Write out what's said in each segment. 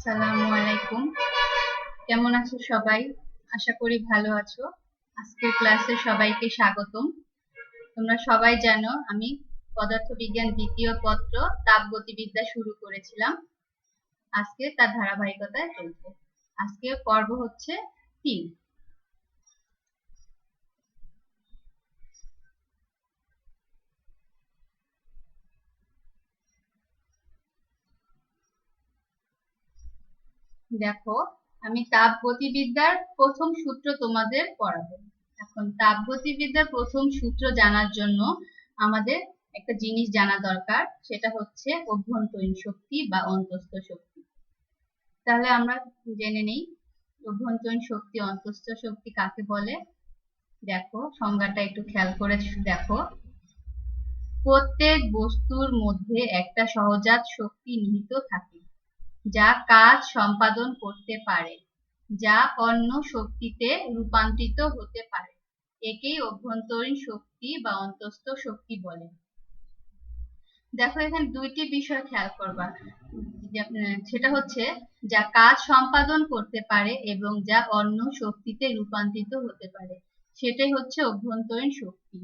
আসসালামু আলাইকুম। কেমন আছো সবাই? আশা করি ভালো আছো। আজকের ক্লাসে সবাইকে স্বাগতম। তোমরা সবাই জানো আমি পদার্থবিজ্ঞান দ্বিতীয় পত্র তাপগতিবিদ্যা শুরু করেছিলাম। আজকে তার ধারাবাহিকতায় চলছে। আজকে পর্ব হচ্ছে 3। দেখো, আমি তাপগতিবিদ্যার প্রথম সূত্র তোমাদের পড়াবো। এখন তাপগতিবিদ্যার প্রথম সূত্র জানার জন্য আমাদের একটা জিনিস জানা দরকার, সেটা হচ্ছে অভ্যন্তরীণ শক্তি বা অন্তস্থ শক্তি। তাহলে আমরা জেনে নিই অভ্যন্তরীণ শক্তি অন্তস্থ শক্তি কাকে বলে। দেখো সংজ্ঞাটা একটু খেয়াল করে দেখো। প্রত্যেক বস্তুর মধ্যে একটা সহজাত শক্তি নিহিত থাকে, যা কাজ সম্পাদন করতে পারে, যা অন্য শক্তিতে রূপান্তরিত হতে পারে। একেই অভ্যন্তরীণ শক্তি বা অন্তস্থ শক্তি বলে। দেখো এখানে দুইটি বিষয় খেয়াল করবা, সেটা হচ্ছে যা কাজ সম্পাদন করতে পারে এবং যা অন্য শক্তিতে রূপান্তরিত হতে পারে, সেটাই হচ্ছে অভ্যন্তরীণ শক্তি।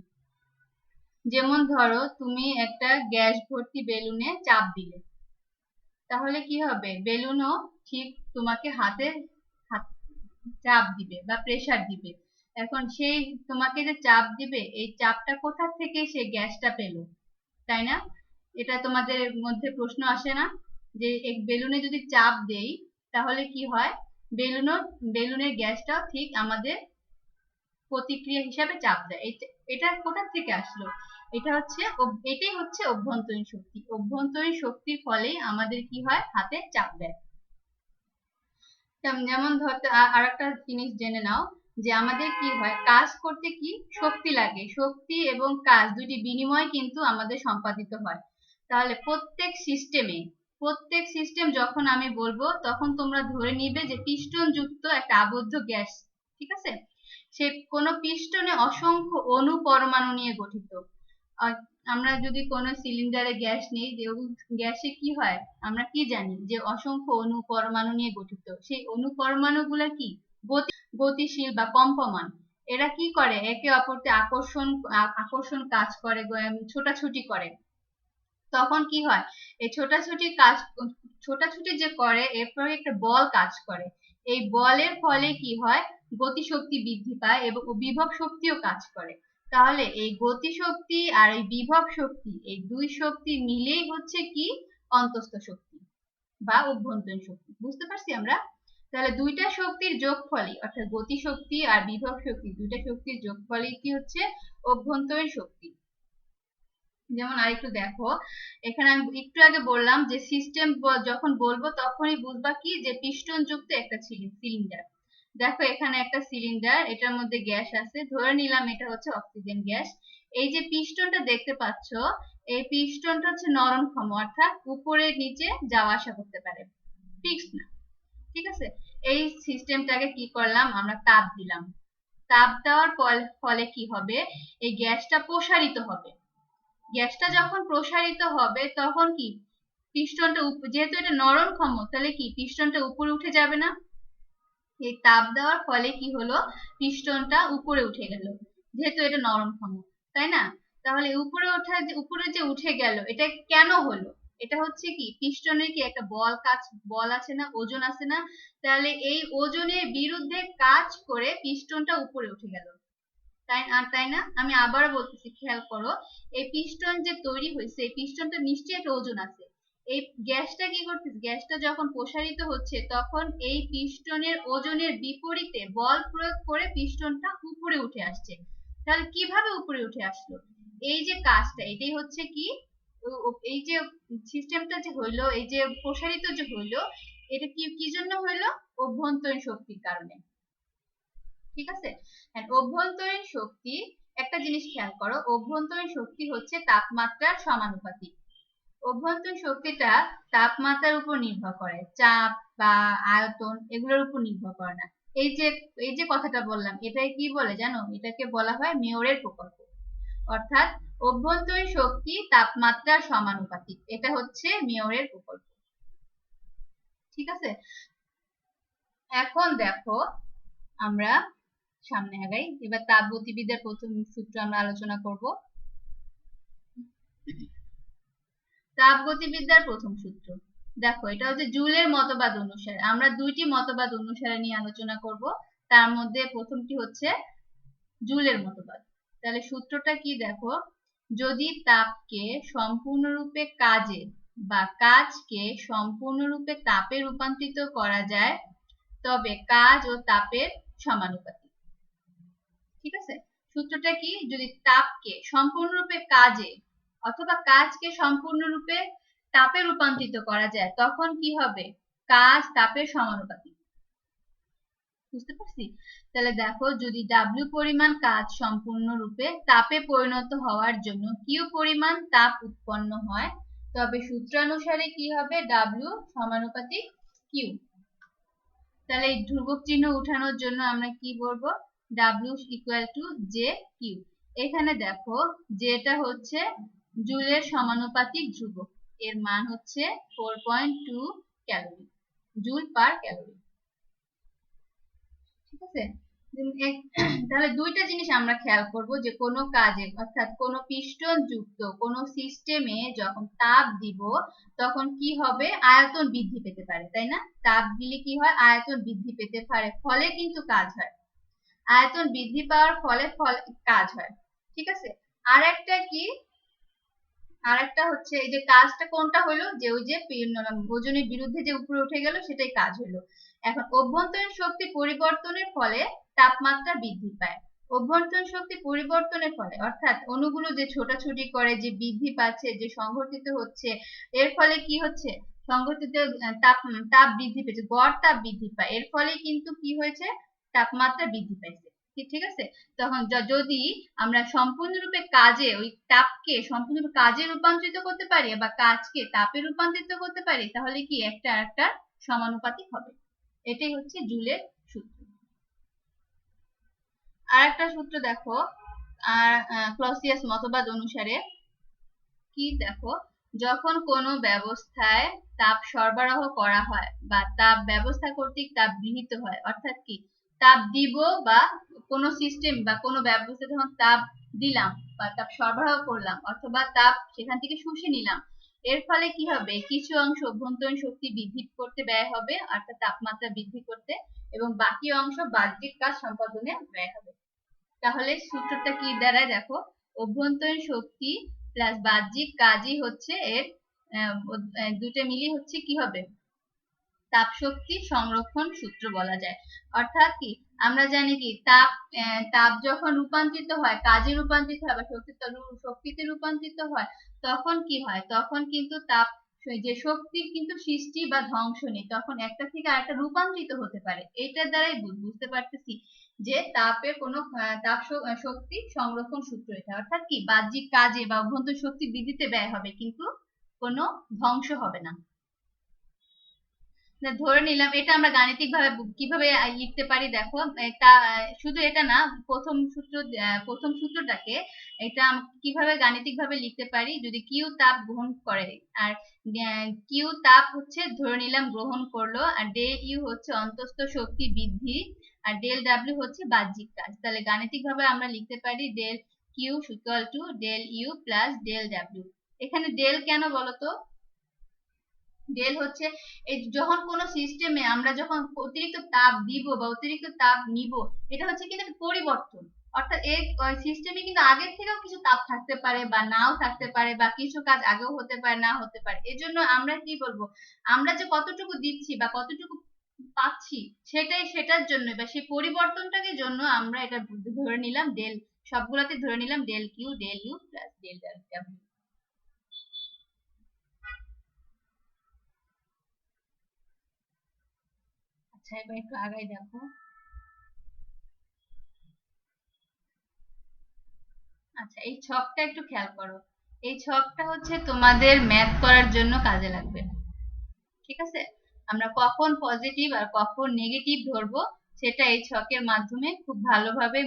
যেমন ধরো তুমি একটা গ্যাস ভর্তি বেলুনে চাপ দিলে, তাহলে কি হবে? বেলুনও ঠিক তোমাকে হাতে চাপ দিবে বা প্রেসার দিবে। এখন সেই তোমাকে যে চাপ দিবে, এই চাপটা কোথা থেকে সে গ্যাসটা পেলো, তাই না? এটা তোমাদের মধ্যে প্রশ্ন আসে না যে এক বেলুনে যদি চাপ দেই তাহলে কি হয়? বেলুনের গ্যাসটাও ঠিক আমাদের প্রতিক্রিয়া হিসাবে চাপ দেয়। এটা কোথা থেকে আসলো? এটাই হচ্ছে অভ্যন্তরীণ শক্তি। অভ্যন্তরীণ শক্তির ফলেই আমাদের কি হয়? হাতে চাপ দেয়। যেমন ধরতে আর একটা জিনিস জেনে নাও যে আমাদের কি হয়, কাজ করতে কি শক্তি লাগে। শক্তি এবং কাজ দুটি বিনিময় কিন্তু আমাদের সম্পাদিত হয়। তাহলে প্রত্যেক সিস্টেম যখন আমি বলবো তখন তোমরা ধরে নিবে যে পিস্টন যুক্ত একটা আবদ্ধ গ্যাস, ঠিক আছে? সে কোনো পিস্টনে অসংখ্য অণু পরমাণু নিয়ে গঠিত। আমরা যদি কোনো সিলিন্ডারে গ্যাস নেই, যে গ্যাসে কি হয় আমরা কি জানি যে অসংখ্য অণু পরমাণু নিয়ে গঠিত। সেই অণু পরমাণুগুলো কি গতিশীল বা কম্পমান। এরা কি করে? একে অপরকে আকর্ষণ কাজ করে, ছোটাছুটি করে। তখন কি হয়? এই ছোটাছুটি যে করে এরপরে একটা বল কাজ করে। এই বলের ফলে কি হয়? গতিশক্তি বৃদ্ধি পায় এবং বিভব শক্তিও কাজ করে। তাহলে এই গতিশক্তি আর এই বিভব শক্তি, এই দুই শক্তি মিলেই হচ্ছে কি অন্তস্থ শক্তি বা অভ্যন্তরীণ শক্তি। বুঝতে পারছি আমরা? তাহলে দুইটা শক্তির যোগফলই, অর্থাৎ গতিশক্তি আর বিভব শক্তি, দুইটা শক্তির যোগফলই কি হচ্ছে অভ্যন্তরীণ শক্তি। যেমন আরেকটু দেখো, এখানে আমি একটু আগে বললাম যে সিস্টেম যখন বলবো তখনই বুঝবা কি যে পিস্টন যুক্ত একটা সিলিন্ডার। দেখো এখানে একটা সিলিন্ডার, এটার মধ্যে গ্যাস আছে, ধরে নিলাম এটা হচ্ছে অক্সিজেন গ্যাস। এই যে পিস্টনটা দেখতে পাচ্ছ, এই পিস্টনটা হচ্ছে নরমক্ষম, অর্থাৎ উপরে নিচে যাওয়া আসা করতে পারে, ফিক্স না, ঠিক আছে? এই সিস্টেমটাকে কি করলাম আমরা? তাপ দিলাম। তাপ দেওয়ার ফলে কি হবে? এই গ্যাসটা প্রসারিত হবে। গ্যাসটা যখন প্রসারিত হবে তখন কি পিস্টনটা, যেহেতু এটা নরমক্ষম, তাহলে কি পিস্টনটা উপরে উঠে যাবে না? এই তাপ দেওয়ার ফলে কি হলো? পিস্টনটা উপরে উঠে গেল, যেহেতু এটা নরমক্ষম, তাই না? তাহলে উপরে যে উঠে গেল, এটা কেন হলো? এটা হচ্ছে কি পিস্টনের কি একটা বল আছে না, ওজন আছে না? তাহলে এই ওজনের বিরুদ্ধে কাজ করে পিস্টনটা উপরে উঠে গেল, তাই না? আমি আবার বলতেছি, খেয়াল করো। এই পিস্টন যে তৈরি হয়েছে, এই পিস্টনটা নিশ্চয়ই একটা ওজন আছে। এই গ্যাসটা কি করতেছে? গ্যাসটা যখন প্রসারিত হচ্ছে তখন এই পিস্টনের ওজনের বিপরীতে বল প্রয়োগ করে পিস্টনটা উপরে উঠে আসছে। তাহলে কিভাবে উপরে উঠে আসলো? এই যে কাজটা, এটাই হচ্ছে কি এই যে সিস্টেমটা যে হইলো, এই যে প্রসারিত যে হইলো, এটা কি জন্য হইলো? অভ্যন্তরীণ শক্তির কারণে, ঠিক আছে? অভ্যন্তরীণ শক্তি, একটা জিনিস খেয়াল করো, অভ্যন্তরীণ শক্তি হচ্ছে তাপমাত্রার সমানুপাতিক। অভ্যন্তরীণ শক্তিটা তাপমাত্রার উপর নির্ভর করে, চাপ বা আয়তন এগুলোর উপর নির্ভর করে না। এই যে কথাটা বললাম, এটাই কি বলে জানো? এটাকে বলা হয় মেয়রের প্রকল্প। অর্থাৎ অভ্যন্তরীণ শক্তি তাপমাত্রার সমানুপাতিক, এটা হচ্ছে মেয়রের প্রকল্প। ঠিক আছে, এখন দেখো আমরা সামনে আগাই। এবার তাপগতিবিদ্যার প্রথম সূত্র আমরা আলোচনা করব। তাপগতিবিদ্যার প্রথম সূত্র দেখো, এটা হচ্ছে জুলের মতবাদ অনুসারে। আমরা দুইটি মতবাদ অনুসারে নিয়ে আলোচনা করব। তার মধ্যে প্রথমটি হচ্ছে জুলের মতবাদ। তাহলে সূত্রটা কি দেখো, যদি তাপকে সম্পূর্ণরূপে কাজে বা কাজকে সম্পূর্ণরূপে তাপে রূপান্তরিত করা যায় তবে কাজ ও তাপের সমানুপাতিক। ঠিক আছে, সূত্রটা কি, যদি তাপকে সম্পূর্ণরূপে কাজে অথবা কাজকে সম্পূর্ণরূপে তাপে রূপান্তরিত করা যায় তখন কি হবে, কাজ তাপের সমানুপাতিক। বুঝতে পারছি? তাহলে দেখো, যদি W পরিমাণ কাজ সম্পূর্ণরূপে তাপে পরিণত হওয়ার জন্য Q পরিমাণ তাপ উৎপন্ন হয় তবে সূত্রানুসারে কি হবে, W সমানুপাতিক Q। তাহলে এই ধ্রুবক চিহ্ন উঠানোর জন্য আমরা কি বলবো, W equal to J Q. এখানে দেখো যেটা হচ্ছে জুলের সমানুপাতিক ধ্রুবক, এর মান হচ্ছে 4.2 ক্যালোরি, জুল পার ক্যালোরি। ঠিক আছে, তাহলে দুইটা জিনিস আমরা খেয়াল করব, যে কোনো কাজে অর্থাৎ কোনো পিস্টন যুক্ত কোনো সিস্টেমে যখন তাপ দিব তখন কি হবে, আয়তন বৃদ্ধি পেতে পারে, তাই না? তাপ দিলে কি হয়, আয়তন বৃদ্ধি পেতে পারে, ফলে কিন্তু কাজ হয়। আয়তন বৃদ্ধি পাওয়ার ফলে কাজ হয়। ঠিক আছে, আর একটা কি, আর একটা হচ্ছে এই যে কাজটা কোনটা হলো, যে ওই যে ওজনের বিরুদ্ধে যে উপরে উঠে গেল সেটাই কাজ হলো। এখন অভ্যন্তরীণ শক্তি পরিবর্তনের ফলে তাপমাত্রা বৃদ্ধি পায়। অভ্যন্তরীণ শক্তি পরিবর্তনের ফলে অর্থাৎ অণুগুলো যে ছোটাছুটি করে, যে বৃদ্ধি পাচ্ছে, যে সংঘটিত হচ্ছে, এর ফলে কি হচ্ছে, সংঘটিত তাপ বৃদ্ধি পেয়েছে, গড় তাপ বৃদ্ধি পায়, এর ফলে কিন্তু কি হয়েছে, তাপমাত্রা বৃদ্ধি পাইছে। ঠিক আছে, তখন যদি আমরা সম্পূর্ণরূপে কাজে ওই তাপকে সম্পূর্ণরূপে কাজে রূপান্তরিত করতে পারি বা কাজকে তাপে রূপান্তরিত করতে পারি তাহলে কি একটা সমানুপাতিক হবে। এটাই হচ্ছে জুলের সূত্র। আর একটা সূত্র দেখো, আর ক্লসিয়াস মতবাদ অনুসারে কি দেখো, যখন কোনো ব্যবস্থায় তাপ সরবরাহ করা হয় বা তাপ ব্যবস্থা কর্তৃক তাপ গৃহীত হয়, অর্থাৎ কি তাপ দিব বা কোনো সিস্টেম বা কোনো ব্যবস্থা যখন তাপ দিলাম বা তাপ সরবরাহ করলাম অথবা তাপ সেখান থেকে শুষে নিলাম, এর ফলে কি হবে, কিছু অংশ অভ্যন্তরীণ শক্তি বৃদ্ধি করতে ব্যয় হবে অর্থাৎ তাপমাত্রা বৃদ্ধি করতে, এবং বাকি অংশ বাহ্যিক কাজ সম্পাদনে ব্যয় হবে। তাহলে সূত্রটা কি দাঁড়ায় দেখো, অভ্যন্তরীণ শক্তি প্লাস বাহ্যিক কাজই হচ্ছে এর দুটো মিলিয়ে হচ্ছে কি হবে, তাপ শক্তি সংরক্ষণ সূত্র বলা যায়। অর্থাৎ কি, আমরা জানি কি তাপ যখন রূপান্তরিত হয়, কাজে রূপান্তরিত হয় বা শক্তিতে রূপান্তরিত হয় তখন কি হয়, তখন কিন্তু তাপ যে শক্তির কিন্তু সৃষ্টি বা ধ্বংস নেই, তখন একটা থেকে আরেকটা রূপান্তরিত হতে পারে। এটার দ্বারাই বুঝতে পারতেছি যে তাপের কোনো তাপ শক্তি সংরক্ষণ সূত্র এটা, অর্থাৎ কি বাহ্যিক কাজে বা অভ্যন্তরীণ শক্তি বৃদ্ধিতে ব্যয় হবে কিন্তু কোনো ধ্বংস হবে না। ধরে নিলাম, এটা আমরা গাণিতিক ভাবে কিভাবে লিখতে পারি দেখো, এটা শুধু এটা না, প্রথম সূত্রটাকে এটা কিভাবে গাণিতিক ভাবে লিখতে পারি, যদি কিউ তাপ গ্রহণ করে আর কিউ তাপ হচ্ছে ধরে নিলাম গ্রহণ করলো, আর ডেল ইউ হচ্ছে অন্তস্থ শক্তি বৃদ্ধি, আর ডেল ডাব্লিউ হচ্ছে বাহ্যিক কাজ। তাহলে গাণিতিক ভাবে আমরা লিখতে পারি del Q equal to del U plus del W. এখানে ডেল কেন বলতো, ডেল হচ্ছে এই যখন কোনো সিস্টেমে আমরা যখন অতিরিক্ত তাপ দিব বা অতিরিক্ত তাপ নিব, এটা হচ্ছে কিন্তু একটা পরিবর্তন, অর্থাৎ এই সিস্টেমে কিন্তু আগের থেকেও কিছু তাপ থাকতে পারে বা নাও থাকতে পারে বা কিছু কাজ আগেও হতে পারে না হতে পারে। এজন্য আমরা কি বলবো, আমরা যে কতটুকু দিচ্ছি বা কতটুকু পাচ্ছি সেটার জন্য বা সেই পরিবর্তনটাকে জন্য আমরা এটা ধরে নিলাম ডেল, সবগুলাতে ধরে নিলাম del Q del U plus del W. আচ্ছা, এবার একটু আগাই দেখো। আচ্ছা, এই ছকটা একটু খেয়াল করো, এই ছকটা হচ্ছে তোমাদের ম্যাথ করার জন্য কাজে লাগবে। ঠিক আছে, আমরা কখন পজিটিভ আর কখন নেগেটিভ ধরবো সেটা এই ছকের মাধ্যমে খুব ভালোভাবে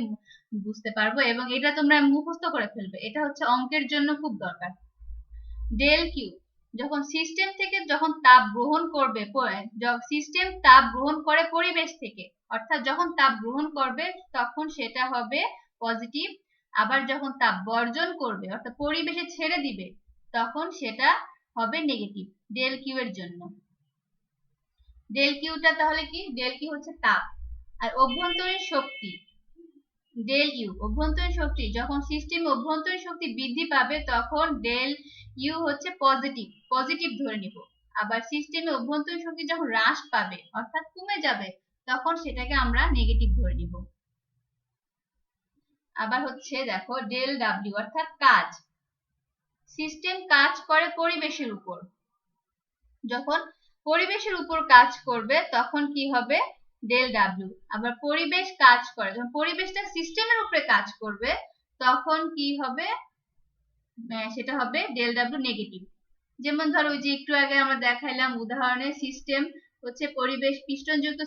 বুঝতে পারবো, এবং এটা তোমরা মুখস্থ করে ফেলবে, এটা হচ্ছে অঙ্কের জন্য খুব দরকার। ডেল কিউ, যখন সিস্টেম থেকে যখন তাপ গ্রহণ করবে, সিস্টেম তাপ গ্রহণ করে পরিবেশ থেকে, অর্থাৎ যখন তাপ গ্রহণ করবে তখন সেটা হবে পজিটিভ, আবার যখন তাপ বর্জন করবে অর্থাৎ পরিবেশে ছেড়ে দিবে তখন সেটা হবে নেগেটিভ ডেল কিউ এর জন্য। ডেল কিউটা তাহলে কি? ডেল কিউ হচ্ছে তাপ, আর অভ্যন্তরীণ শক্তি ডেল ইউ অভ্যন্তরীণ শক্তি, যখন সিস্টেম অভ্যন্তরীণ শক্তি বৃদ্ধি পাবে তখন ডেল ইউ হচ্ছে পজিটিভ ধরে নিব, আবার সিস্টেমে অভ্যন্তরীণ শক্তি যখন হ্রাস পাবে অর্থাৎ কমে যাবে তখন সেটাকে আমরা নেগেটিভ ধরে নিব। আবার হচ্ছে দেখো ডেল ডাব্লিউ অর্থাৎ কাজ, সিস্টেম কাজ করে পরিবেশের উপর, যখন পরিবেশের উপর কাজ করবে তখন কি হবে? Del W. আবার পরিবেশ কাজ করে, যখন পরিবেশটা সিস্টেমের উপরে কাজ করবে তখন কি হবে? সেটা হবে ডেল ডাব্লিউ নেগেটিভ। যেমন ধরো ওই যে একটু আগে আমরা দেখাইলাম উদাহরণে, সিস্টেম হচ্ছে পরিবেশ পিস্টনযুক্ত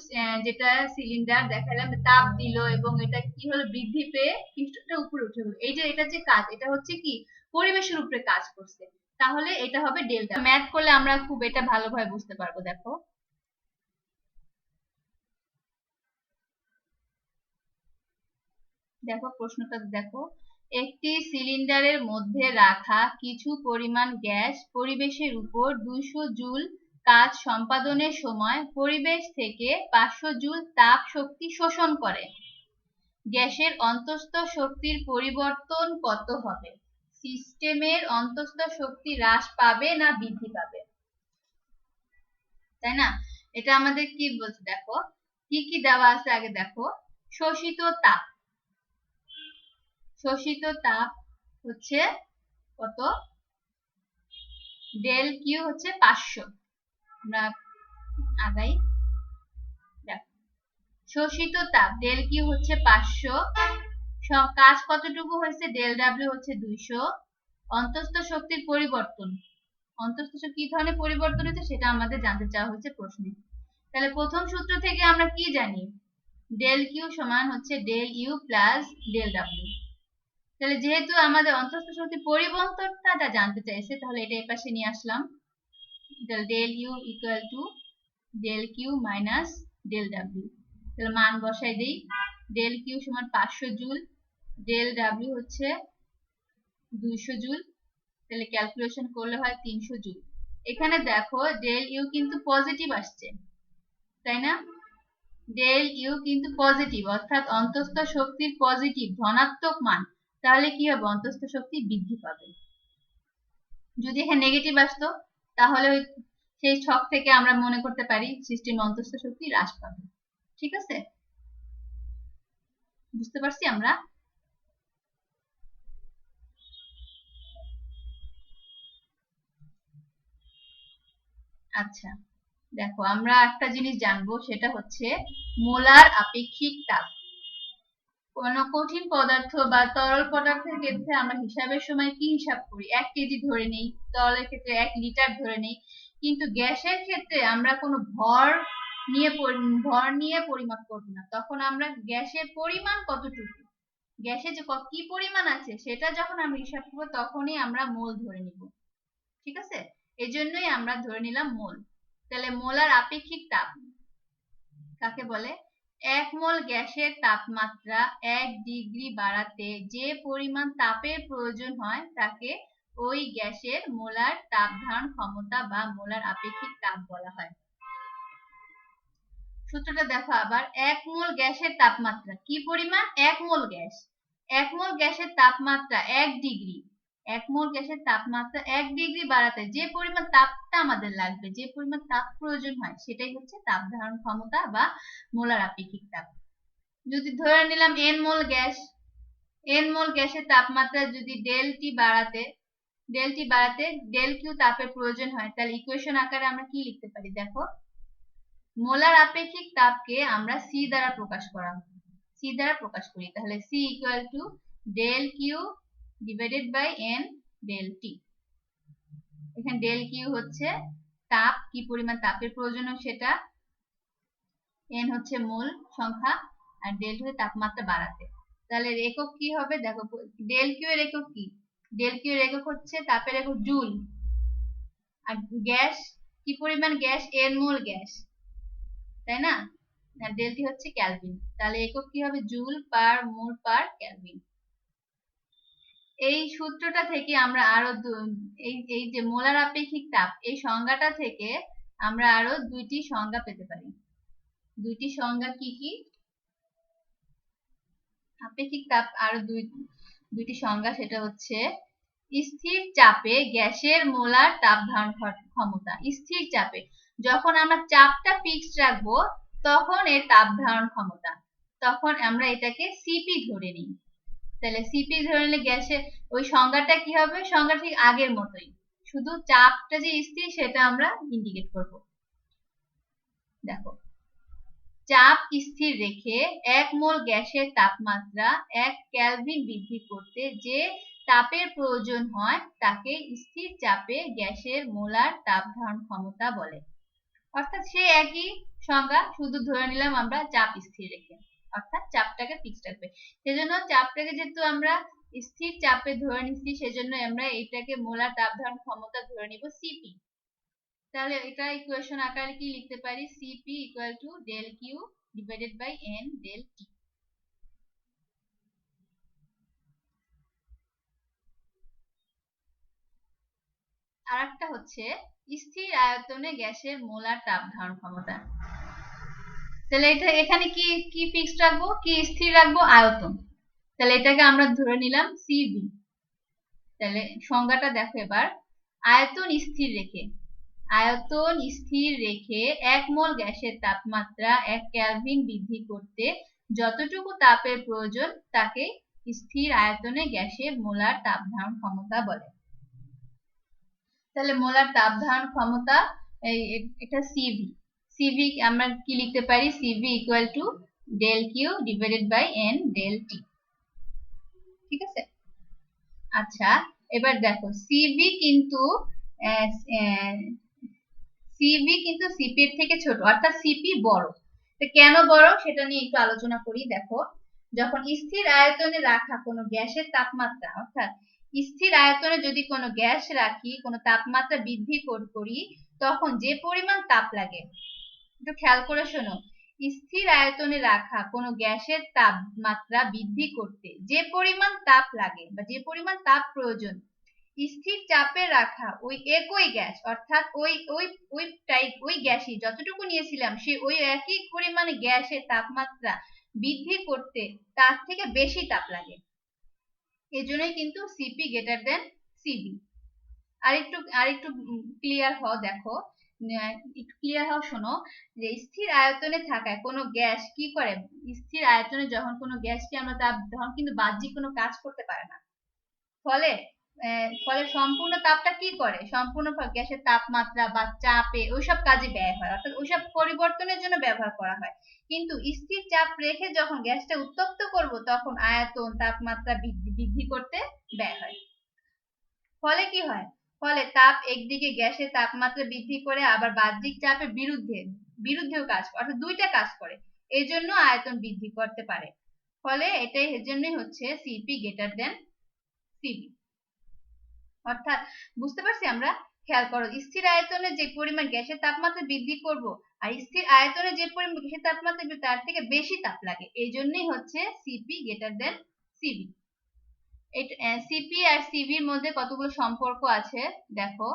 যেটা সিলিন্ডার দেখাইলাম, তাপ দিল এবং এটা কি হলো? বৃদ্ধি পেয়ে পিস্টনটা উপরে উঠে গেল। এই যে এটা যে কাজ, এটা হচ্ছে কি? পরিবেশের উপরে কাজ করছে, তাহলে এটা হবে ডেল্টা। ম্যাথ করলে আমরা খুব এটা ভালোভাবে বুঝতে পারবো। দেখো দেখো প্রশ্নটা দেখো, একটি সিলিন্ডারের মধ্যে রাখা কিছু পরিমাণ গ্যাস পরিবেশের উপর 200 জুল কাজ সম্পাদনের সময় পরিবেশ থেকে 500 জুল তাপ শক্তি শোষণ করে। গ্যাসের অন্তঃস্থ শক্তির পরিবর্তন কত হবে? সিস্টেমের অন্তঃস্থ শক্তি হ্রাস পাবে না বৃদ্ধি পাবে, তাই না? এটা আমাদের কি বলছে দেখো, কি কি দেওয়া আছে আগে দেখো। শোষিত তাপ, শোষিত তাপ হচ্ছে কত? ডেল কিউ হচ্ছে 500। আমরা আগাই, দেখো শোষিত তাপ ডেল কিউ হচ্ছে 500, কাজ কতটুকু হয়েছে? ডেল ডাব্লিউ হচ্ছে 200। অন্তঃস্থ শক্তির পরিবর্তন, অন্তঃস্থ শক্তি কি ধরনের পরিবর্তন হচ্ছে সেটা আমাদের জানতে চাওয়া হয়েছে প্রশ্নে। তাহলে প্রথম সূত্র থেকে আমরা কি জানি? ডেল কিউ সমান হচ্ছে del U plus del W. তাহলে যেহেতু আমাদের অন্তঃস্থ শক্তি পরিবর্তনটা জানতে চাইছে, তাহলে এটা এই পাশে নিয়ে আসলাম। Del U equal to del Q minus del W. তাহলে মান বসাই দেই, ডেল কিউ সমান 500 জুল, ডেল ডাব্লিউ হচ্ছে 200 জুল, তাহলে ক্যালকুলেশন করলে হয় 300 জুল। এখানে দেখো ডেল ইউ কিন্তু পজিটিভ আসছে, তাই না? ডেল ইউ কিন্তু পজিটিভ, অর্থাৎ অন্তঃস্থ শক্তির পজিটিভ ধনাত্মক মান, তাহলে কি হবে? অন্তঃস্থ শক্তি বৃদ্ধি পাবে। যদি এখানে নেগেটিভ আসতো তাহলে সেই ছক থেকে আমরা মনে করতে পারি সিস্টেমে অন্তঃস্থ শক্তি হ্রাস পাবে। ঠিক আছে, বুঝতে পারছি আমরা? আচ্ছা দেখো, আমরা একটা জিনিস জানবো, সেটা হচ্ছে মোলার আপেক্ষিক তাপ। কোন কঠিন পদার্থ বা তরল পদার্থের ক্ষেত্রে আমরা হিসাবের সময় কি হিসাব করি? 1 কেজি ধরে নেই, তরলের ক্ষেত্রে 1 লিটার ধরে নেই, কিন্তু গ্যাসের ক্ষেত্রে আমরা কোনো ভর নিয়ে পরিমাপ করব না। তখন আমরা গ্যাসের পরিমাণ কতটুকু, গ্যাসে যে কি পরিমাণ আছে সেটা যখন আমরা হিসাব করবো তখনই আমরা মোল ধরে নিব। ঠিক আছে, এজন্যই আমরা ধরে নিলাম মোল। তাহলে মোলার আপেক্ষিক তাপ কাকে বলে? 1 মোল গ্যাসের তাপমাত্রা 1 ডিগ্রি বাড়াতে যে পরিমাণ তাপের প্রয়োজন হয় তাকে ওই গ্যাসের মোলার তাপ ধারণ ক্ষমতা বা মোলার আপেক্ষিক তাপ বলা হয়। সূত্রটা দেখো আবার, 1 মোল গ্যাসের তাপমাত্রা কি পরিমাণ? 1 মোল গ্যাস, 1 মোল গ্যাসের তাপমাত্রা 1 ডিগ্রি, 1 মোল গ্যাসের তাপমাত্রা 1 ডিগ্রি বাড়াতে যে পরিমাণ তাপটা আমাদের লাগবে, যে পরিমাণ তাপ প্রয়োজন হয় সেটাই হচ্ছে তাপ ধারণ ক্ষমতা বা মোলার আপেক্ষিক তাপ। যদি ধরে নিলাম n মোল গ্যাস, n মোল গ্যাসের তাপমাত্রা যদি ডেল বাড়াতে ডেল কিউ তাপের প্রয়োজন হয়, তাহলে ইকুয়েশন আকারে আমরা কি লিখতে পারি? দেখো, মোলার আপেক্ষিক তাপকে আমরা সি দ্বারা প্রকাশ করি। তাহলে C equal to del Q divided by N del T. এখানে ডেল কিউ হচ্ছে তাপ, কি পরিমাণ তাপের প্রয়োজন হয় সেটা, এন হচ্ছে মোল সংখ্যা, আর ডেল হচ্ছে তাপমাত্রা বাড়াতে। তাহলে একক কি হবে? দেখো ডেল কিউ এর একক কি? ডেল কিউ এর একক হচ্ছে তাপের একক জুল, আর গ্যাস কি পরিমাণ গ্যাস, এন মোল গ্যাস, তাই না? ডেলটি হচ্ছে কেলভিন, তাহলে একক কি হবে, জুল পার মোল পার কেলভিন। এই সূত্রটা থেকে আমরা আরো এই যে মোলার আপেক্ষিক তাপ, এই সংজ্ঞাটা থেকে আমরা আরো দুইটি সংজ্ঞা পেতে পারি। দুইটি সংজ্ঞা কি কি? আপেক্ষিক তাপ আরো দুইটি সংজ্ঞা, সেটা হচ্ছে স্থির চাপে গ্যাসের মোলার তাপ ধারণ ক্ষমতা। স্থির চাপে যখন আমরা চাপটা ফিক্সড রাখবো তখন এর তাপ ধারণ ক্ষমতা, তখন আমরা এটাকে সিপি ধরে নিই। তাহলে সিপি ধরে নিলে গ্যাসের ওই সংজ্ঞাটা কি হবে, সংজ্ঞা ঠিক আগের মতোই, শুধু চাপটা যে স্থির সেটা আমরা ইন্ডিকেট করব। দেখো, চাপ স্থির রেখে 1 মোল গ্যাসের তাপমাত্রা 1 কেলভিন বৃদ্ধি করতে যে তাপের প্রয়োজন হয় তাকে স্থির চাপে গ্যাসের মোলার তাপ ধারণ ক্ষমতা বলে। অর্থাৎ সে একই সংজ্ঞা, শুধু ধরে নিলাম আমরা চাপ স্থির রেখে, অর্থাৎ চাপটাকে ফিক্সড রাখবে। সেজন্য চাপটাকে যেহেতু আমরা স্থির চাপে ধরে নিচ্ছি, সেজন্য আমরা এটাকে মোলার তাপ ধারণ ক্ষমতা ধরে নিব সিপি। তাহলে এটা ইকুয়েশন আকারে কি লিখতে পারি, CP equal to del Q divided by N del T. আর একটা হচ্ছে স্থির আয়তনে গ্যাসের মোলার তাপ ধারণ ক্ষমতা। তাহলে এটা এখানে কি কি ফিক্সড রাখবো, কি স্থির রাখবো, আয়তন। তাহলে এটাকে আমরা ধরে নিলাম সিবি। তাহলে সংজ্ঞাটা দেখো এবার, আয়তন স্থির রেখে, আয়তন স্থির রেখে 1 মোল গ্যাসের তাপমাত্রা 1 কেলভিন বৃদ্ধি করতে যতটুকু তাপের প্রয়োজন তাকে স্থির আয়তনে গ্যাসের মোলার তাপ ধারণ ক্ষমতা বলে। তাহলে মোলার তাপ ধারণ ক্ষমতা এটা সিভি। সিভি আমরা কি লিখতে পারি, CV equal to del Q divided by N del T. ঠিক আছে। আচ্ছা, এবার দেখো সিভি কিন্তু সিপি এর থেকে ছোট, অর্থাৎ সিপি বড়। কেন বড় সেটা নিয়ে একটু আলোচনা করি। দেখো, যখন স্থির আয়তনে রাখা কোনো গ্যাসের তাপমাত্রা, অর্থাৎ স্থির আয়তনে যদি কোনো গ্যাস রাখি, কোনো তাপমাত্রা বৃদ্ধি করি, তখন যে পরিমাণ তাপ লাগে, একটু খেয়াল করে শোনো, স্থির আয়তনে রাখা কোনো গ্যাসের তাপমাত্রা বৃদ্ধি করতে যে পরিমাণ তাপ লাগে বা যে পরিমাণ তাপ প্রয়োজন, স্থির চাপে রাখা ওই একই গ্যাস, অর্থাৎ ওই গ্যাসই যতটুকু নিয়েছিলাম সে ওই একই পরিমাণে গ্যাসের তাপমাত্রা বৃদ্ধি করতে তার থেকে বেশি তাপ লাগে। এজন্যই কিন্তু সিপি গ্রেটার দেন সিবি। আরেকটু ক্লিয়ার হও, দেখো একটু ক্লিয়ার হও, শোনো, যে স্থির আয়তনে থাকায় কোনো গ্যাস কি করে, স্থির আয়তনে যখন কোনো গ্যাসকে আমরা তখন কিন্তু বাহ্যিক কোনো কাজ করতে পারে না, ফলে সম্পূর্ণ তাপটা কি করে, সম্পূর্ণ গ্যাসের তাপমাত্রা বা চাপে ওইসব কাজে ব্যয় হয়, অর্থাৎ ওইসব পরিবর্তনের জন্য ব্যবহার করা হয়। কিন্তু স্থির চাপ রেখে যখন গ্যাসটা উত্তপ্ত করব তখন আয়তন তাপমাত্রা বৃদ্ধি করতে ব্যয় হয়। ফলে কি হয়, ফলে তাপ একদিকে গ্যাসের তাপমাত্রা বৃদ্ধি করে আবার বাহ্যিক চাপের বিরুদ্ধেও কাজ করে, অর্থাৎ দুইটা কাজ করে, এই জন্য আয়তন বৃদ্ধি করতে পারে। ফলে এটাই এর জন্যই হচ্ছে সিপি গ্রেটার দেন সিবি। অর্থাৎ বুঝতে পারছি আমরা, খেয়াল করো, স্থির আয়তনে যে পরিমাণ গ্যাসের তাপমাত্রা বৃদ্ধি করব আর স্থির আয়তনে যে পরিমাণ গ্যাসের তাপমাত্রা তার থেকে বেশি তাপ লাগে, এই জন্যই হচ্ছে CP greater than CB. CP আর সিবির মধ্যে কতগুলো সম্পর্ক আছে দেখো।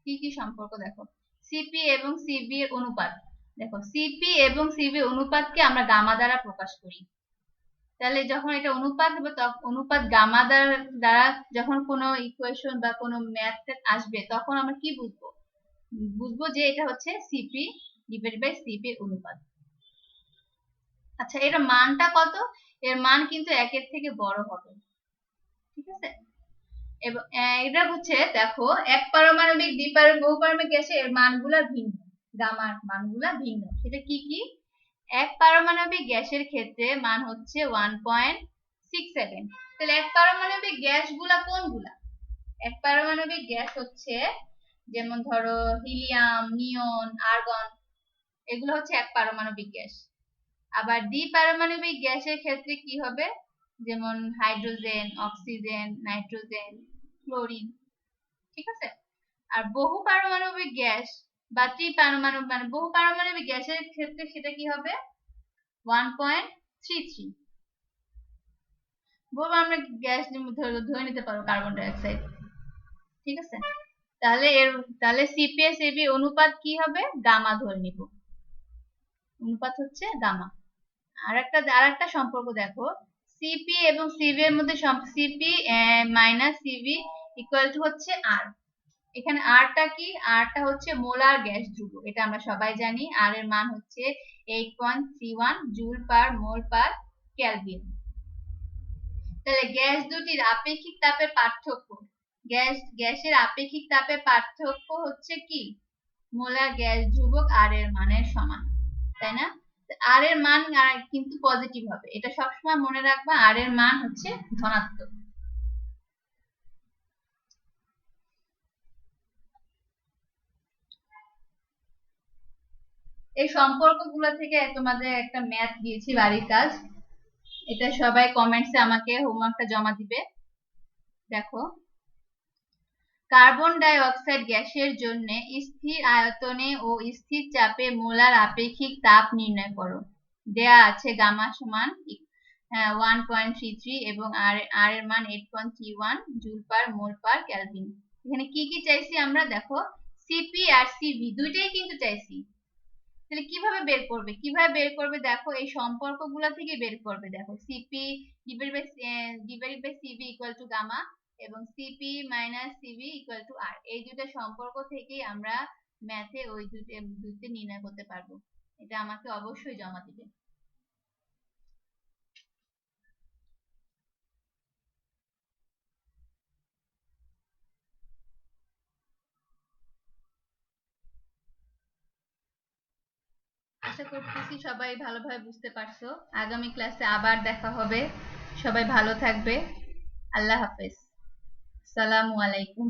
কি কি সম্পর্ক দেখো, সিপি এবং সিবি এর অনুপাত। দেখো, সিপি এবং সিবি অনুপাতকে আমরা গামা দ্বারা প্রকাশ করি। তাহলে যখন এটা অনুপাত হবে, অনুপাত গামা দ্বারা যখন কোনো ইকুয়েশন বা কোনো ম্যাথ আসবে, তখন আমরা কি বুঝবো যে এটা হচ্ছে সিপি ডিভাইডেড বাই সিপি অনুপাত। আচ্ছা, এর মানটা কত, এর মান কিন্তু 1 এর থেকে বড় হবে। ঠিক আছে। এবং এটা হচ্ছে, দেখো, এক পারমাণবিক বহুপারমাণবিক গ্যাসে এর মানগুলা ভিন্ন, গামার মানগুলা ভিন্ন। সেটা কি কি, এক পারমাণবিক গ্যাসের ক্ষেত্রে মান হচ্ছে 1.67। তাহলে এক পারমাণবিক গ্যাসগুলা কোনগুলা, এক পারমাণবিক গ্যাস হচ্ছে যেমন ধরো হিলিয়াম, নিয়ন, আর্গন, এগুলো হচ্ছে এক পারমাণবিক গ্যাস। আবার দ্বিপারমাণবিক গ্যাসের ক্ষেত্রে কি হবে, যেমন হাইড্রোজেন, অক্সিজেন, নাইট্রোজেন, ক্লোরিন। ঠিক আছে। আর বহু পারমাণবিক গ্যাস বা ত্রিপারমাণবিক মানে বহু পারমাণবিক গ্যাসের ক্ষেত্রে সেটা কি হবে 1.33। বলবো আমরা গ্যাস ধরে নিতে পারবো কার্বন ডাই অক্সাইড। ঠিক আছে। তাহলে সিপিএসএবি অনুপাত কি হবে, গামা ধরে নিব, অনুপাত হচ্ছে গামা। আরেকটা সম্পর্ক দেখো, সিপি এবং সিভি এর মধ্যে CP minus CV equal two হচ্ছে আর। এখানে আরটা কি, আরটা হচ্ছে মোলার গ্যাস ধ্রুবক, এটা আমরা সবাই জানি। আর এর মান হচ্ছে 8.31 জুল পার মোল পার কেলভিন। তাহলে গ্যাস দুটির আপেক্ষিক তাপের পার্থক্য, গ্যাসের আপেক্ষিক তাপের পার্থক্য হচ্ছে কি, মোলার গ্যাস ধ্রুবক আর এর মানের সমান, তাই না? আর এর মান কিন্তু পজিটিভ হবে, এটা সবসময় মনে রাখবা, আর এর মান হচ্ছে ধনাত্মক। এই সম্পর্কগুলো থেকে তোমাদের একটা ম্যাথ দিয়েছি বাড়ির কাজ, এটা সবাই কমেন্টসে আমাকে হোমওয়ার্কটা জমা দিবে। দেখো, কার্বন ডাই অক্সাইড গ্যাসের জন্য স্থির আয়তনে ও স্থির চাপে মোলার আপেক্ষিক তাপ নির্ণয় করো। দেয়া আছে গামা সমান 1.33 এবং আর এর মান 8.31 জুল পার মোল পার কেলভিন। এখানে কি কি চাইছি আমরা, দেখো সিপি আর সিভি দুইটাই কিন্তু চাইছি। তাহলে কিভাবে বের করবে দেখো, এই সম্পর্কগুলো থেকে বের করবে। দেখো CP divided by CV equal to gamma এবং CP minus CV equal to R, এই দুটো সম্পর্ক থেকেই আমরা ম্যাথে ওই দুটো নির্ণয় করতে পারবো। এটা আমাকে অবশ্যই জমা দিবে। আশা করতেছি সবাই ভালোভাবে বুঝতে পারছো। আগামী ক্লাসে আবার দেখা হবে। সবাই ভালো থাকবে। আল্লাহ হাফেজ। আসসালামু আলাইকুম।